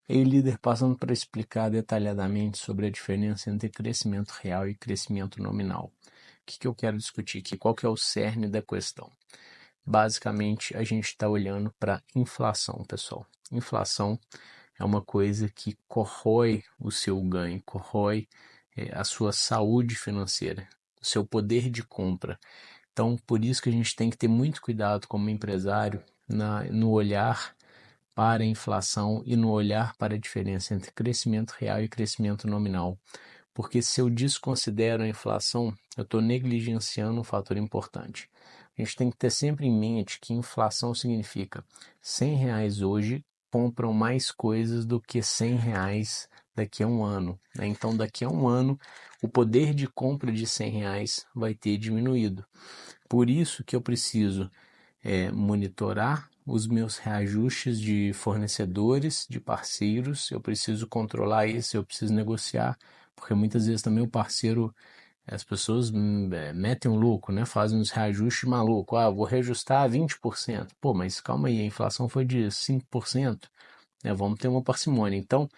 E líder, passando para explicar detalhadamente sobre a diferença entre crescimento real e crescimento nominal. O que eu quero discutir aqui? Qual que é o cerne da questão? Basicamente, a gente está olhando para inflação, pessoal. Inflação é uma coisa que corrói o seu ganho, corrói a sua saúde financeira, o seu poder de compra. Então, por isso que a gente tem que ter muito cuidado como empresário no olhar para a inflação e no olhar para a diferença entre crescimento real e crescimento nominal. Porque se eu desconsidero a inflação, eu estou negligenciando um fator importante. A gente tem que ter sempre em mente que inflação significa R$ 100 hoje compram mais coisas do que R$ 100 daqui a um ano. Né? Então, daqui a um ano, o poder de compra de R$ 100 vai ter diminuído. Por isso que eu preciso monitorar os meus reajustes de fornecedores, de parceiros, eu preciso controlar isso, eu preciso negociar, porque muitas vezes também o parceiro, as pessoas metem um louco, né? Fazem uns reajustes malucos. Ah, vou reajustar 20%. Pô, mas calma aí, a inflação foi de 5%, né? Vamos ter uma parcimônia. Então,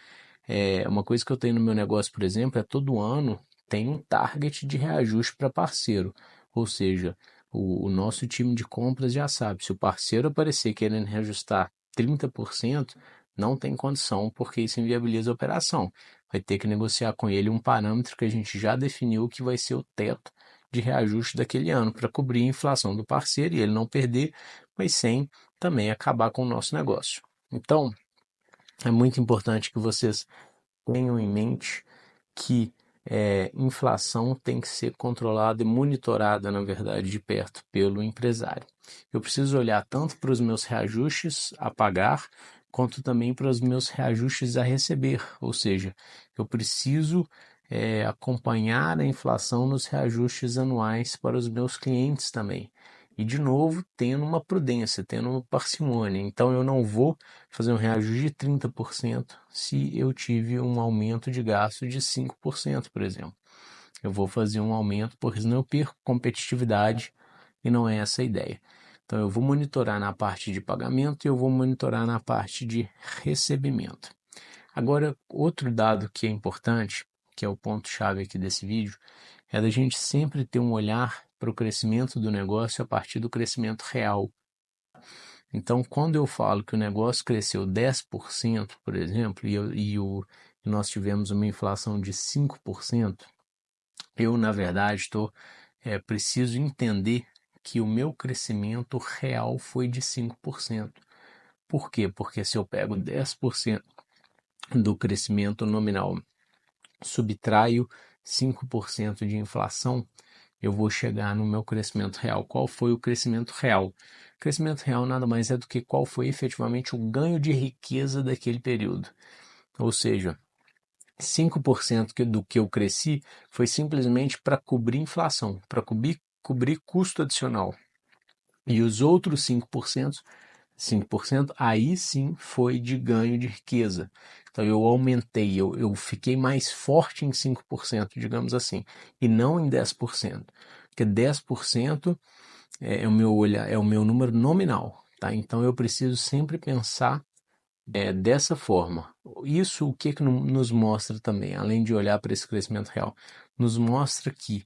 uma coisa que eu tenho no meu negócio, por exemplo, é todo ano tem um target de reajuste para parceiro. Ou seja, o nosso time de compras já sabe, se o parceiro aparecer querendo reajustar 30%, não tem condição, porque isso inviabiliza a operação. Vai ter que negociar com ele um parâmetro que a gente já definiu que vai ser o teto de reajuste daquele ano, para cobrir a inflação do parceiro e ele não perder, mas sem também acabar com o nosso negócio. Então, é muito importante que vocês tenham em mente que inflação tem que ser controlada e monitorada, na verdade, de perto pelo empresário. Eu preciso olhar tanto para os meus reajustes a pagar, quanto também para os meus reajustes a receber, ou seja, eu preciso acompanhar a inflação nos reajustes anuais para os meus clientes também. E, de novo, tendo uma prudência, tendo uma parcimônia. Então, eu não vou fazer um reajuste de 30% se eu tive um aumento de gasto de 5%, por exemplo. Eu vou fazer um aumento, porque senão eu perco competitividade e não é essa a ideia. Então, eu vou monitorar na parte de pagamento e eu vou monitorar na parte de recebimento. Agora, outro dado que é importante, que é o ponto-chave aqui desse vídeo, é da gente sempre ter um olhar para o crescimento do negócio a partir do crescimento real. Então, quando eu falo que o negócio cresceu 10%, por exemplo, e nós tivemos uma inflação de 5%, eu, na verdade, preciso entender que o meu crescimento real foi de 5%. Por quê? Porque se eu pego 10% do crescimento nominal, subtraio 5% de inflação, eu vou chegar no meu crescimento real. Qual foi o crescimento real? O crescimento real nada mais é do que qual foi efetivamente o ganho de riqueza daquele período. Ou seja, 5% do que eu cresci foi simplesmente para cobrir inflação, para cobrir custo adicional. E os outros 5% aí sim foi de ganho de riqueza. Então eu aumentei, eu fiquei mais forte em 5%, digamos assim, e não em 10%. Porque 10% é o meu número nominal, tá? Então eu preciso sempre pensar dessa forma. Isso o que nos mostra também, além de olhar para esse crescimento real, nos mostra que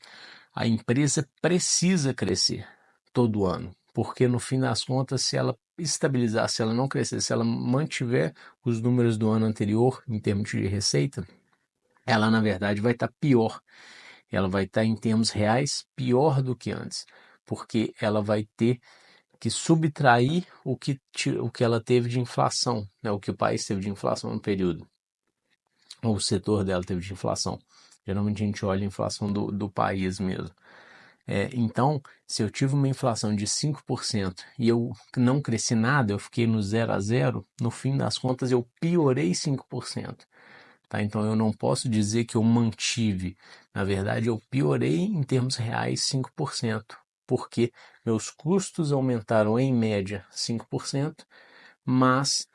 a empresa precisa crescer todo ano, porque no fim das contas, se ela estabilizar, se ela não crescer, se ela mantiver os números do ano anterior em termos de receita, ela na verdade vai estar pior. Ela vai estar em termos reais pior do que antes, porque ela vai ter que subtrair o que ela teve de inflação, né? O que o país teve de inflação no período, ou o setor dela teve de inflação. Geralmente a gente olha a inflação do país mesmo. Então, se eu tive uma inflação de 5% e eu não cresci nada, eu fiquei no 0 a 0, no fim das contas eu piorei 5%. Tá? Então eu não posso dizer que eu mantive. Na verdade, eu piorei em termos reais 5%, porque meus custos aumentaram em média 5%, mas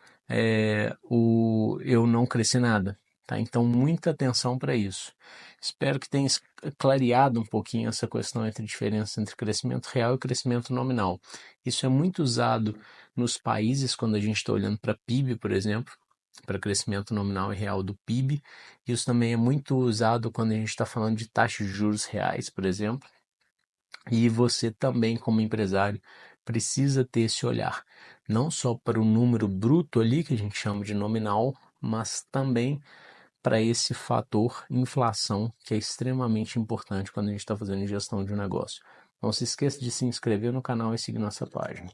eu não cresci nada. Tá? Então, muita atenção para isso. Espero que tenha clareado um pouquinho essa questão entre a diferença entre crescimento real e crescimento nominal. Isso é muito usado nos países, quando a gente está olhando para PIB, por exemplo. para crescimento nominal e real do PIB. Isso também é muito usado quando a gente está falando de taxas de juros reais, por exemplo. E você também, como empresário, precisa ter esse olhar, não só para o número bruto ali, que a gente chama de nominal, mas também para esse fator inflação, que é extremamente importante quando a gente está fazendo gestão de um negócio. Não se esqueça de se inscrever no canal e seguir nossa página.